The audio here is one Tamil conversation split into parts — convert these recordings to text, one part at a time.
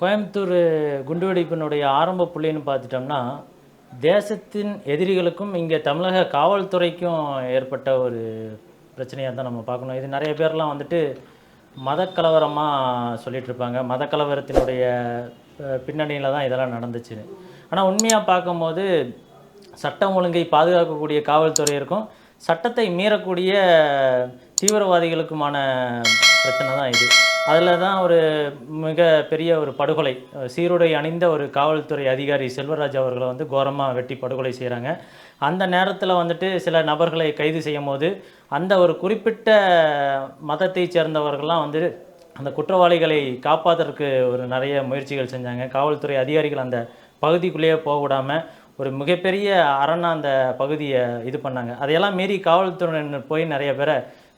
கோயம்புத்தூர் குண்டுவெடிப்பினுடைய ஆரம்ப புள்ளின்னு பார்த்துட்டோம்னா, தேசத்தின் எதிரிகளுக்கும் இங்கே தமிழக காவல்துறைக்கும் ஏற்பட்ட ஒரு பிரச்சனையா தான் நம்ம பார்க்கணும். இது நெறைய பேர்லாம் வந்துட்டு மதக்கலவரமா சொல்லிட்டுருப்பாங்க. மதக்கலவரத்தினுடைய பின்னணியில தான் இதெல்லாம் நடந்துச்சுன்னு. ஆனா உண்மையா பார்க்கும்போது, சட்டம் ஒழுங்கை பாதுகாக்கக்கூடிய காவல்துறையினருக்கும், சட்டத்தை மீறக்கூடிய தீவிரவாதிகளுக்குமான பிரச்சனை தான் இது. அதில தான் ஒரு மிக பெரிய ஒரு படுகொலை. சீருடை அணிந்த ஒரு காவல்துறை அதிகாரி செல்வராஜ் அவர்கள வந்து கோரமா வெட்டி படுகொலை செய்றாங்க. அந்த நேரத்தில வந்துட்டு சில நபர்களை கைது செய்யும்போது, அந்த ஒரு குறிப்பிட்ட மதத்தைச் சேர்ந்தவர்கள்லாம் வந்து அந்த குற்றவாளிகளை காப்பாத்துறதுக்கு ஒரு நெறைய முயற்சிகள் செஞ்சாங்க. காவல்துறை அதிகாரிகள் அந்த பகுதிக்குள்ளேயே போகவிடாம, ஒரு மிகப்பெரிய அரணா அந்த பகுதிய இது பண்ணாங்க. அதையெல்லாம் மீறி காவல்துறையினர் போய் நெறைய பேர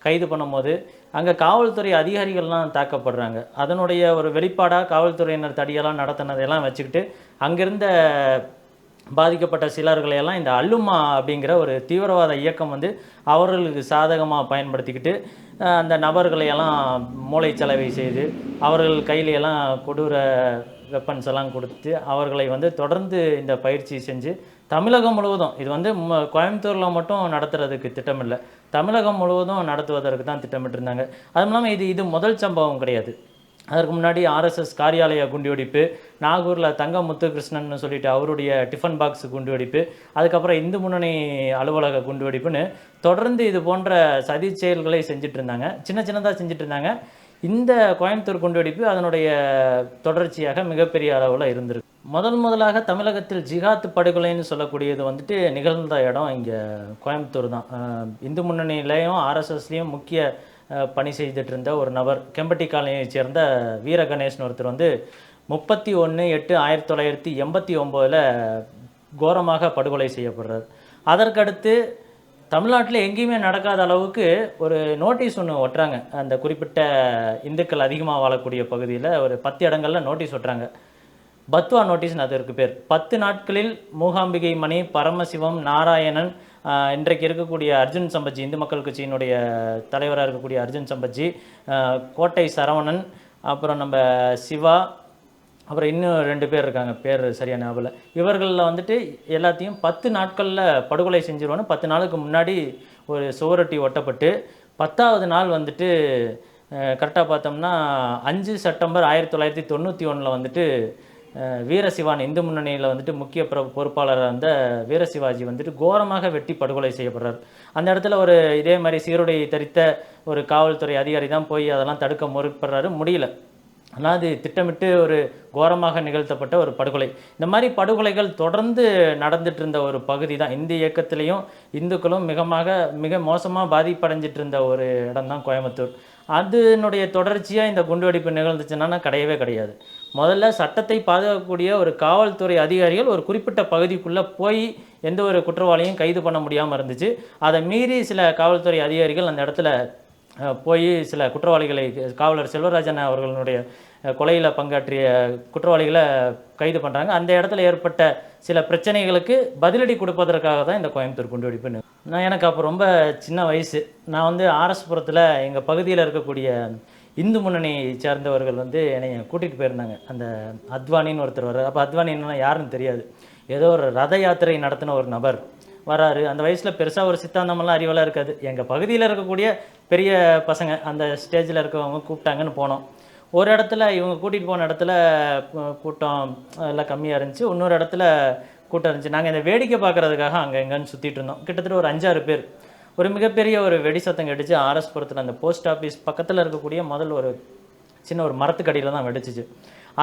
கைது பண்ணும்போது, அங்க காவல்துறை அதிகாரிகள்லாம் தாக்கப்படுறாங்க. அதனுடைய ஒரு வெளிப்பாடா காவல்துறையினர் தடியெல்லாம் நடத்தினதையெல்லாம் வச்சுக்கிட்டு, அங்கிருந்த பாதிக்கப்பட்ட சிலர்களையெல்லாம் இந்த அல்லுமா அப்படிங்கிற ஒரு தீவிரவாத இயக்கம் வந்து அவர்களுக்கு சாதகமா பயன்படுத்திக்கிட்டு, அந்த நபர்களையெல்லாம் மூளைச்சலவை செய்து, அவர்கள் கையிலெல்லாம் கொடூர வெப்பன்ஸ் எல்லாம் கொடுத்து, அவர்களை வந்து தொடர்ந்து இந்த பயிற்சி செஞ்சு, தமிழகம் முழுவதும் இது வந்து கோயம்புத்தூர்ல மட்டும் நடத்துறதுக்கு திட்டமில்ல. தமிழகம் முழுவதும் நடத்துவதற்கு தான் திட்டமிட்டிருந்தாங்க. அதுவும் இல்லாம இது முதல் சம்பவம் கிடையாது. அதற்கு முன்னாடி ஆர்எஸ்எஸ் காரியாலய குண்டுவெடிப்பு, நாகூர்ல தங்க முத்துகிருஷ்ணன்னு சொல்லிட்டு அவருடைய டிஃபன் பாக்ஸ் குண்டுவெடிப்பு, அதுக்கப்புறம் இந்து முன்னணி அலுவலக குண்டுவெடிப்புன்னு தொடர்ந்து இது போன்ற சதி செயல்களை செஞ்சுட்டு இருந்தாங்க. சின்ன சின்னதா செஞ்சுட்டு இருந்தாங்க. இந்த கோயம்புத்தூர் குண்டுவெடிப்பு அதனுடைய தொடர்ச்சியாக மிகப்பெரிய அளவுல இருந்திருக்கு. முதலாக தமிழகத்தில் ஜிஹாத் படுகொலைன்னு சொல்லக்கூடியது வந்துட்டு நிகழ்ந்த இடம் இங்க கோயம்புத்தூர் தான். இந்து முன்னணியிலயும், ஆர்எஸ்எஸ்லயும் முக்கிய பணி செய்துட்டு இருந்த ஒரு நபர், கெம்பட்டி காலனியைச் சேர்ந்த வீர கணேஷ்னு ஒருத்தர் வந்து 31/8/1989ல கோரமாக படுகொலை செய்யப்படுறார். அதற்கடுத்து தமிழ்நாட்டில் எங்கேயுமே நடக்காத அளவுக்கு ஒரு நோட்டீஸ் ஒன்று ஒட்டுறாங்க. அந்த குறிப்பிட்ட இந்துக்கள் அதிகமாக வாழக்கூடிய பகுதியில் ஒரு 10 இடங்கள்ல நோட்டீஸ் ஒட்டுறாங்க. பத்வா நோட்டீஸ்னு அதற்கு பேர். 10 நாட்களில் மூகாம்பிகை மணி, பரமசிவம், நாராயணன், இன்றைக்கு இருக்கக்கூடிய அர்ஜுன் சம்பத்ஜி, இந்து மக்கள் கட்சியினுடைய தலைவராக இருக்கக்கூடிய அர்ஜுன் சம்பத்ஜி, கோட்டை சரவணன், அப்புறம் நம்ம சிவா, அப்புறம் இன்னும் 2 பேர் இருக்காங்க, பேர் சரியா ஞாபகம் இல்ல. இவர்களில் வந்துட்டு எல்லாத்தையும் 10 நாட்களில் படுகொலை செஞ்சிருவோன்னு 10 நாளுக்கு முன்னாடி ஒரு சுவரொட்டி ஒட்டப்பட்டு, 10வது நாள் வந்துட்டு கரெக்டாக பார்த்தோம்னா 5 செப்டம்பர் 1991 வந்துட்டு வீரசிவான் இந்து முன்னணியில் வந்துட்டு முக்கிய பொறுப்பாளராக இருந்த வீரசிவாஜி வந்துட்டு கோரமாக வெட்டி படுகொலை செய்யப்படுறார். அந்த இடத்துல ஒரு இதே மாதிரி சீருடை தரித்த ஒரு காவல்துறை அதிகாரி தான் போய் அதெல்லாம் தடுக்க முற்படுறாரு, முடியல. ஆனால் அது திட்டமிட்டு ஒரு கோரமாக நிகழ்த்தப்பட்ட ஒரு படுகொலை. இந்த மாதிரி படுகொலைகள் தொடர்ந்து நடந்துட்டு இருந்த ஒரு பகுதி தான். இந்து இயக்கத்திலையும் இந்துக்களும் மிக மோசமாக பாதிப்படைஞ்சிட்டு இருந்த ஒரு இடம் தான் கோயம்புத்தூர். அதனுடைய தொடர்ச்சியாக இந்த குண்டுவெடிப்பு நிகழ்ந்துச்சுன்னா கிடையவே கிடையாது. முதல்ல சட்டத்தை பாதுகாக்கக்கூடிய ஒரு காவல்துறை அதிகாரிகள் ஒரு குறிப்பிட்ட பகுதிக்குள்ளே போய் எந்த ஒரு குற்றவாளியும் கைது பண்ண முடியாமல் இருந்துச்சு. அதை மீறி சில காவல்துறை அதிகாரிகள் அந்த இடத்துல போய் சில குற்றவாளிகளை, காவலர் செல்வராஜன் அவர்களுடைய கொலையில் பங்காற்றிய குற்றவாளிகளை கைது பண்ணுறாங்க. அந்த இடத்துல ஏற்பட்ட சில பிரச்சனைகளுக்கு பதிலடி கொடுப்பதற்காக தான் இந்த கோயம்புத்தூர் குண்டுவெடிப்பு. எனக்கு அப்போ ரொம்ப சின்ன வயசு. நான் வந்து ஆர்எஸ்புரத்தில் எங்கள் பகுதியில் இருக்கக்கூடிய இந்து முன்னணியை சேர்ந்தவர்கள் வந்து என்னை கூட்டிகிட்டு போயிருந்தாங்க. அந்த அத்வானின்னு ஒருத்தர் வர்றார். அப்போ அத்வானின்னா யாருன்னு தெரியாது. ஏதோ ஒரு ரத யாத்திரை நடத்தின ஒரு நபர் வராரு. அந்த வயசில் பெருசாக ஒரு சித்தாந்தமெல்லாம் அறிவெல்லாம் இருக்காது. எங்கள் பகுதியில் இருக்கக்கூடிய பெரிய பசங்க அந்த ஸ்டேஜில் இருக்கவங்க கூப்பிட்டாங்கன்னு போனோம். ஒரு இடத்துல இவங்க கூட்டிகிட்டு போன இடத்துல கூட்டம் எல்லாம் கம்மியாக இருந்துச்சு. இன்னொரு இடத்துல கூட்டம் இருந்துச்சு. நாங்கள் இந்த வேடிக்கை பார்க்குறதுக்காக அங்கே எங்கன்னு சுற்றிட்டு இருந்தோம். கிட்டத்தட்ட ஒரு 5-6 பேர். ஒரு மிகப்பெரிய ஒரு வெடி சத்தம் கடிச்சு ஆர்எஸ்புரத்தில் அந்த போஸ்ட் ஆஃபீஸ் பக்கத்தில் இருக்கக்கூடிய முதல் ஒரு சின்ன ஒரு மரத்துக்கடியில் தான் வெடிச்சிச்சு.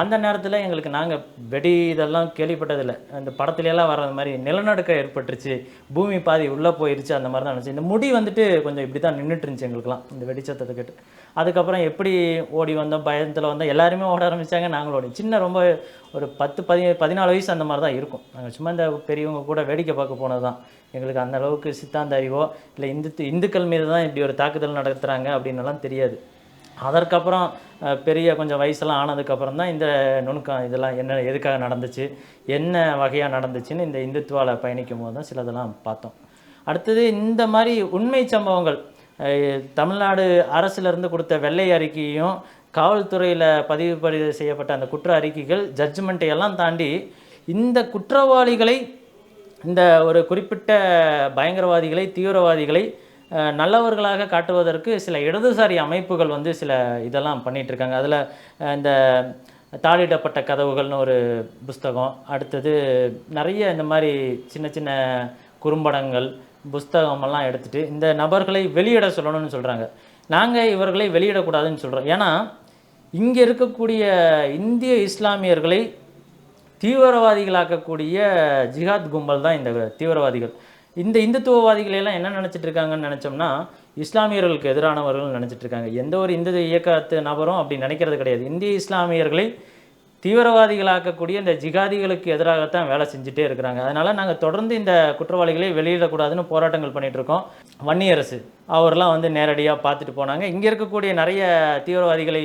அந்த நேரத்தில் எங்களுக்கு நாங்கள் வெடி இதெல்லாம் கேள்விப்பட்டதில்லை. அந்த படத்துலையெல்லாம் வர்ற மாதிரி நிலநடுக்கம் ஏற்பட்டுருச்சு, பூமி பாதி உள்ளே போயிடுச்சு, அந்த மாதிரி தான் நினச்சி. இந்த முடி வந்துட்டு கொஞ்சம் இப்படி தான் நின்றுட்டு இருந்துச்சு எங்களுக்குலாம் இந்த வெடிச்சத்தத்தை கேட்டு. அதுக்கப்புறம் எப்படி ஓடி வந்தோம், பயத்தில் வந்தோம், எல்லாருமே ஓட ஆரம்பித்தாங்க, நாங்களும் ஓடி. சின்ன ரொம்ப ஒரு 14 வயசு அந்த மாதிரி தான் இருக்கும். நாங்கள் சும்மா இந்த பெரியவங்க கூட வேடிக்கை பார்க்க போனது தான். எங்களுக்கு அந்த அளவுக்கு சித்தாந்த அறிவோ இல்லை இந்துக்கள் மீது தான் இப்படி ஒரு தாக்குதல் நடத்துகிறாங்க அப்படின்னுலாம் தெரியாது. அதற்கப்புறம் பெரிய கொஞ்சம் வயசெல்லாம் ஆனதுக்கப்புறம் தான் இந்த நுணுக்கம் இதெல்லாம் என்ன, எதுக்காக நடந்துச்சு, என்ன வகையாக நடந்துச்சுன்னு இந்த இந்துத்துவாவில் பயணிக்கும் போது தான் சிலதெல்லாம் பார்த்தோம். அடுத்தது இந்த மாதிரி உண்மை சம்பவங்கள் தமிழ்நாடு அரசிலிருந்து கொடுத்த வெள்ளை அறிக்கையும் காவல்துறையில் பதிவு செய்யப்பட்ட அந்த குற்ற அறிக்கைகள் ஜட்ஜ்மெண்ட்டை எல்லாம் தாண்டி இந்த குற்றவாளிகளை, இந்த ஒரு குறிப்பிட்ட பயங்கரவாதிகளை, தீவிரவாதிகளை நல்லவர்களாக காட்டுவதற்கு சில இடதுசாரி அமைப்புகள் வந்து சில இதெல்லாம் பண்ணிகிட்ருக்காங்க. அதில் இந்த தாளிடப்பட்ட கதவுகள்னு ஒரு புஸ்தகம், அடுத்தது நிறைய இந்த மாதிரி சின்ன சின்ன குறும்படங்கள், புஸ்தகமெல்லாம் எடுத்துகிட்டு இந்த நபர்களை வெளியிட சொல்லணும்னு சொல்கிறாங்க. நாங்கள் இவர்களை வெளியிடக்கூடாதுன்னு சொல்கிறோம். ஏன்னா இங்கே இருக்கக்கூடிய இந்திய இஸ்லாமியர்களை தீவிரவாதிகளாக்கக்கூடிய ஜிஹாத் கும்பல் தான் இந்த தீவிரவாதிகள். இந்த இந்துத்துவவாதிகளெல்லாம் என்ன நினச்சிட்டு இருக்காங்கன்னு நினச்சோம்னா, இஸ்லாமியர்களுக்கு எதிரானவர்கள் நினச்சிட்டு இருக்காங்க. எந்த ஒரு இந்து இயக்கத்து நபரும் அப்படி நினைக்கிறது கிடையாது. இந்திய இஸ்லாமியர்களை தீவிரவாதிகளாக்கக்கூடிய இந்த ஜிகாதிகளுக்கு எதிராகத்தான் வேலை செஞ்சுட்டே இருக்கிறாங்க. அதனால் நாங்கள் தொடர்ந்து இந்த குற்றவாளிகளை வெளியிடக்கூடாதுன்னு போராட்டங்கள் பண்ணிகிட்ருக்கோம். வன்னியரசு அவர்லாம் வந்து நேரடியாக பார்த்துட்டு போனாங்க. இங்கே இருக்கக்கூடிய நிறைய தீவிரவாதிகளை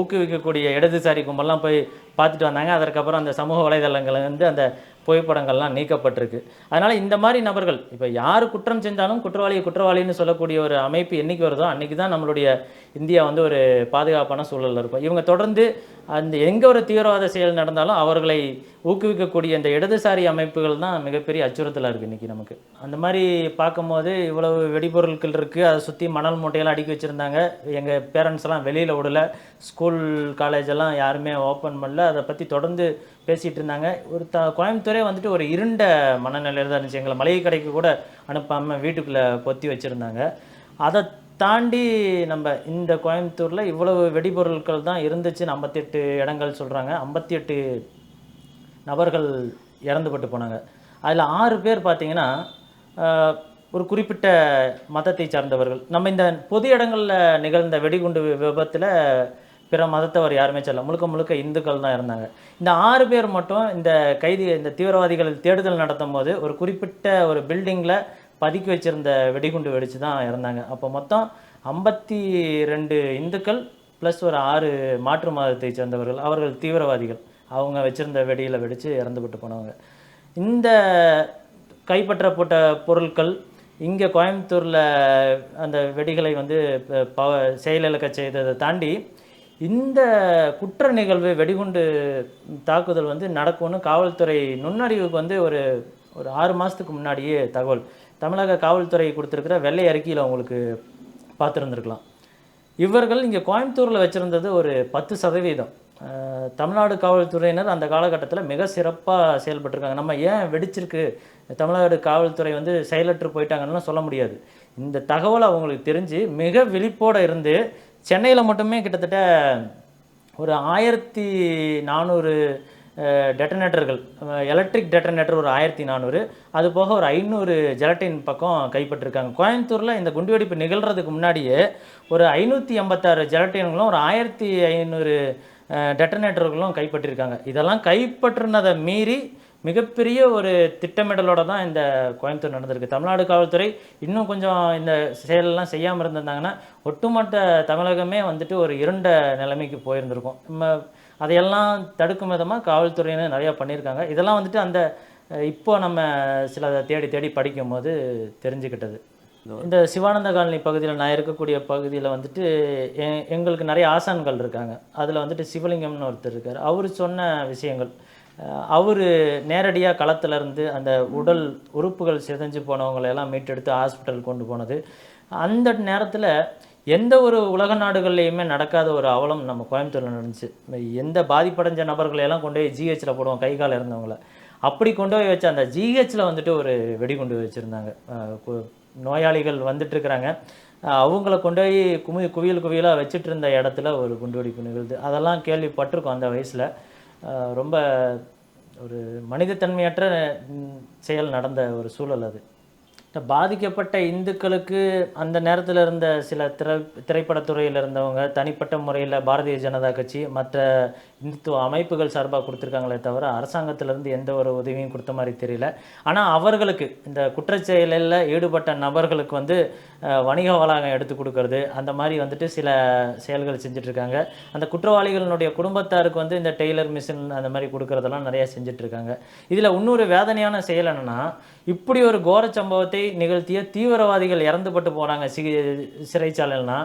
ஊக்குவிக்கக்கூடிய இடதுசாரி கும்பல்லாம் போய் பார்த்துட்டு வந்தாங்க. அதற்கப்புறம் அந்த சமூக வலைதளங்கள் வந்து அந்த புகைப்படங்கள்லாம் நீக்கப்பட்டிருக்கு. அதனால் இந்த மாதிரி நபர்கள் இப்போ யார் குற்றம் செஞ்சாலும் குற்றவாளின்னு சொல்லக்கூடிய ஒரு அமைப்பு என்றைக்கு வருதோ அன்றைக்கி தான் நம்மளுடைய இந்தியா வந்து ஒரு பாதுகாப்பான சூழலில் இருக்கும். இவங்க தொடர்ந்து அந்த எங்கே ஒரு தீவிரவாத செயல் நடந்தாலும் அவர்களை ஊக்குவிக்கக்கூடிய இந்த இடதுசாரி அமைப்புகள் தான் மிகப்பெரிய அச்சுறுத்தலாக இருக்குது இன்றைக்கி நமக்கு. அந்த மாதிரி பார்க்கும்போது இவ்வளவு வெடிபொருட்கள் இருக்குது, அதை சுற்றி மணல் மூட்டையெல்லாம் அடுக்கி வச்சுருந்தாங்க. எங்கள் பேரண்ட்ஸ்லாம் வெளியில் விடல, ஸ்கூல் காலேஜெல்லாம் யாருமே ஓப்பன் பண்ணல. அதை பற்றி தொடர்ந்து பேசிகிட்டு இருந்தாங்க. ஒரு கோயம்புத்தூரே வந்துட்டு ஒரு இருண்ட மனநிலையில் தான் இருந்துச்சு. எங்களை மளிகை கடைக்கு கூட அனுப்பாமல் வீட்டுக்குள்ளே பொத்தி வச்சுருந்தாங்க. அதை தாண்டி நம்ம இந்த கோயம்புத்தூரில் இவ்வளவு வெடிபொருட்கள் தான் இருந்துச்சுன்னு 58 இடங்கள் சொல்கிறாங்க. 58 நபர்கள் இறந்துபட்டு போனாங்க. அதில் 6 பேர் பார்த்திங்கன்னா ஒரு குறிப்பிட்ட மதத்தை சார்ந்தவர்கள். நம்ம இந்த பொது இடங்களில் நிகழ்ந்த வெடிகுண்டு விபத்தில் பிற மதத்தவர் யாருமே செல்ல, முழுக்க இந்துக்கள் தான் இருந்தாங்க. இந்த 6 பேர் மட்டும் இந்த தீவிரவாதிகள் தேடுதல் நடத்தும் போது ஒரு குறிப்பிட்ட ஒரு பில்டிங்கில் பதுக்கி வச்சுருந்த வெடிகுண்டு வெடித்து தான் இறந்தாங்க. அப்போ மொத்தம் 52 இந்துக்கள் ப்ளஸ் ஒரு 6 மாற்று மதத்தை சேர்ந்தவர்கள், அவர்கள் தீவிரவாதிகள். அவங்க வச்சுருந்த வெடியில் வெடித்து இறந்துபட்டு போனவங்க. இந்த கைப்பற்றப்பட்ட பொருட்கள் இங்கே கோயம்புத்தூரில் அந்த வெடிகளை வந்து செயலிழக்க செய்ததை தாண்டி இந்த குற்ற நிகழ்வு வெடிகுண்டு தாக்குதல் வந்து நடக்கும்னு காவல்துறை நுண்ணறிவுக்கு வந்து ஒரு 6 மாதத்துக்கு முன்னாடியே தகவல் தமிழக காவல்துறை கொடுத்துருக்கிற வெள்ளை அறிக்கையில் அவங்களுக்கு பார்த்துருந்துருக்கலாம். இவர்கள் இங்கே கோயம்புத்தூரில் வச்சுருந்தது ஒரு 10%. தமிழ்நாடு காவல்துறையினர் அந்த காலகட்டத்தில் மிக சிறப்பாக செயல்பட்டுருக்காங்க. நம்ம ஏன் வெடிச்சிருக்கு, தமிழ்நாடு காவல்துறை வந்து செயலற்று போயிட்டாங்கன்னு சொல்ல முடியாது. இந்த தகவல் அவங்களுக்கு தெரிஞ்சு மிக விழிப்போடு இருந்து சென்னையில் மட்டுமே கிட்டத்தட்ட ஒரு 1400 டெட்டனேட்டர்கள், எலக்ட்ரிக் டெட்டனேட்டர் ஒரு 1400, அது போக ஒரு 500 ஜெலட்டின் பக்கம் கைப்பற்றிருக்காங்க. கோயம்புத்தூரில் இந்த குண்டுவெடிப்பு நிகழ்கிறதுக்கு முன்னாடியே ஒரு 586 ஜெலட்டின்களும் ஒரு 1500 டெட்டனேட்டர்களும் கைப்பற்றிருக்காங்க. இதெல்லாம் கைப்பற்றினதை மீறி மிகப்பெரிய ஒரு திட்டமிடலோடு தான் இந்த கோயம்புத்தூர் நடந்திருக்கு. தமிழ்நாடு காவல்துறை இன்னும் கொஞ்சம் இந்த செயலெல்லாம் செய்யாமல் இருந்திருந்தாங்கன்னா ஒட்டுமொத்த தமிழகமே வந்துட்டு ஒரு இருண்ட நிலைமைக்கு போயிருந்திருக்கும். நம்ம அதையெல்லாம் தடுக்கும் விதமாக காவல்துறையினர் நிறையா பண்ணியிருக்காங்க. இதெல்லாம் வந்துட்டு அந்த இப்போ நம்ம சில தேடி படிக்கும் போது தெரிஞ்சுக்கிட்டது. இந்த சிவானந்த காலனி பகுதியில் நான் இருக்கக்கூடிய பகுதியில் வந்துட்டு எங்களுக்கு நிறைய ஆசான்கள் இருக்காங்க. அதில் வந்துட்டு சிவலிங்கம்னு ஒருத்தர் இருக்கார். அவர் சொன்ன விஷயங்கள், அவர் நேரடியாக களத்தில் இருந்து அந்த உடல் உறுப்புகள் சிதைஞ்சு போனவங்களையெல்லாம் மீட்டெடுத்து ஹாஸ்பிட்டல் கொண்டு போனது, அந்த நேரத்தில் எந்த ஒரு உலக நாடுகள்லையுமே நடக்காத ஒரு அவலம் நம்ம கோயம்புத்தூரில் நடந்துச்சு. எந்த பாதிப்படைஞ்ச நபர்களையெல்லாம் கொண்டு போய் ஜிஹெச்சில் போடுவோம், கை கால் இறந்தவங்கள, அப்படி கொண்டு போய் வச்ச அந்த ஜிஹெச்சில் வந்துட்டு ஒரு வெடிகுண்டு வச்சுருந்தாங்க. நோயாளிகள் வந்துட்டுருக்குறாங்க, அவங்கள கொண்டு போய் குவியலாக வச்சுட்டு இருந்த இடத்துல ஒரு குண்டுவெடிப்பு நிகழ்து. அதெல்லாம் கேள்விப்பட்டிருக்கோம் அந்த வயசில். ரொம்ப ஒரு மனிதத்தன்மையற்ற செயல் நடந்த ஒரு சூழல் அது. பாதிக்கப்பட்ட இந்துக்களுக்கு அந்த நேரத்தில் இருந்த சில திரைப்படத்துறையில் இருந்தவங்க, தனிப்பட்ட முறையில் பாரதிய ஜனதா கட்சி, மற்ற இந்துத்துவ அமைப்புகள் சார்பாக கொடுத்துருக்காங்களே தவிர அரசாங்கத்திலேருந்து எந்த ஒரு உதவியும் கொடுத்த மாதிரி தெரியல. ஆனால் அவர்களுக்கு இந்த குற்றச்செயலில் ஈடுபட்ட நபர்களுக்கு வந்து வணிக வளாகம் எடுத்து கொடுக்கறது, அந்த மாதிரி வந்துட்டு சில செயல்கள் செஞ்சிட்ருக்காங்க. அந்த குற்றவாளிகளினுடைய குடும்பத்தாருக்கு வந்து இந்த டெய்லர் மிஷின் அந்த மாதிரி கொடுக்குறதெல்லாம் நிறையா செஞ்சிட்ருக்காங்க. இதில் இன்னொரு வேதனையான செயல் என்னென்னா, இப்படி ஒரு கோர சம்பவத்தை நிகழ்த்திய தீவிரவாதிகள் இறந்துபட்டு போனாங்க சிறைச்சாலைனா,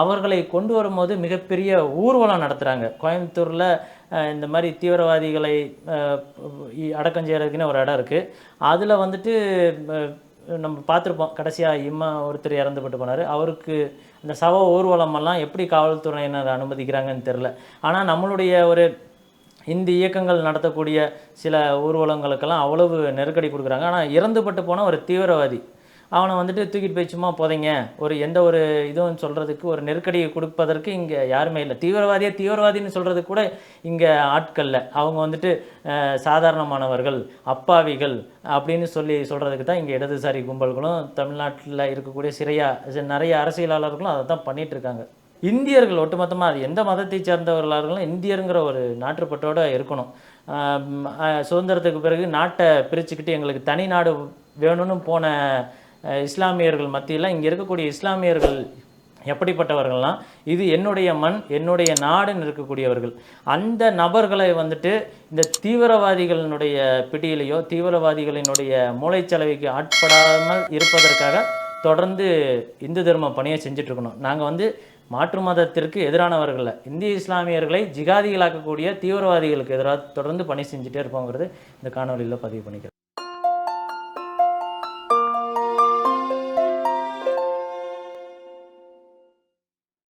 அவர்களை கொண்டு வரும்போது மிகப்பெரிய ஊர்வலம் நடத்துகிறாங்க. கோயம்புத்தூரில் இந்த மாதிரி தீவிரவாதிகளை அடக்கம் செய்கிறதுக்குன்னு ஒரு இடம் இருக்குது. அதில் வந்துட்டு நம்ம பார்த்துருப்போம், கடைசியாக ஒருத்தர் இறந்துபட்டு போனார். அவருக்கு இந்த சவ ஊர்வலமெல்லாம் எப்படி காவல்துறையினர் அனுமதிக்கிறாங்கன்னு தெரில. ஆனால் நம்மளுடைய ஒரு இந்து இயக்கங்கள் நடத்தக்கூடிய சில ஊர்வலங்களுக்கெல்லாம் அவ்வளவு நெருக்கடி கொடுக்குறாங்க. ஆனால் இறந்துபட்டு போன ஒரு தீவிரவாதி, அவனை வந்துட்டு தூக்கிட்டு போய் சும்மா போதைங்க, ஒரு எந்த ஒரு இதுவும் சொல்கிறதுக்கு, ஒரு நெருக்கடியை கொடுப்பதற்கு இங்கே யாருமே இல்லை. தீவிரவாதின்னு சொல்கிறதுக்கு கூட இங்கே ஆட்களில் அவங்க வந்துட்டு சாதாரணமானவர்கள், அப்பாவிகள் அப்படின்னு சொல்கிறதுக்கு தான் இங்கே இடதுசாரி கும்பல்களும் தமிழ்நாட்டில் இருக்கக்கூடிய நிறைய அரசியலாளர்களும் அதை தான் பண்ணிகிட்ருக்காங்க. இந்தியர்கள் ஒட்டுமொத்தமாக அது எந்த மதத்தை சேர்ந்தவர்களாக இந்தியருங்கிற ஒரு நாட்டுப்பற்றோடு இருக்கணும். சுதந்திரத்துக்கு பிறகு நாட்டை பிரிச்சுக்கிட்டு எங்களுக்கு தனி நாடு வேணும்னு போன இஸ்லாமியர்கள் மத்தியில் இங்கே இருக்கக்கூடிய இஸ்லாமியர்கள் எப்படிப்பட்டவர்கள்லாம், இது என்னுடைய மண், என்னுடைய நாடுன்னு இருக்கக்கூடியவர்கள். அந்த நபர்களை வந்துட்டு இந்த தீவிரவாதிகளினுடைய பிடியிலையோ தீவிரவாதிகளினுடைய மூளைச்சலவைக்கு ஆட்படாமல் இருப்பதற்காக தொடர்ந்து இந்து தர்ம பணியை செஞ்சிட்ருக்கணும். நாங்கள் வந்து மாற்று மதத்திற்கு எதிரானவர்கள், இந்திய இஸ்லாமியர்களை ஜிகாதிகளாக்கக்கூடிய தீவிரவாதிகளுக்கு எதிராக தொடர்ந்து பணி செஞ்சுட்டே இருப்போங்கிறது இந்த காணொலியில் பதிவு பண்ணிக்கிறேன்.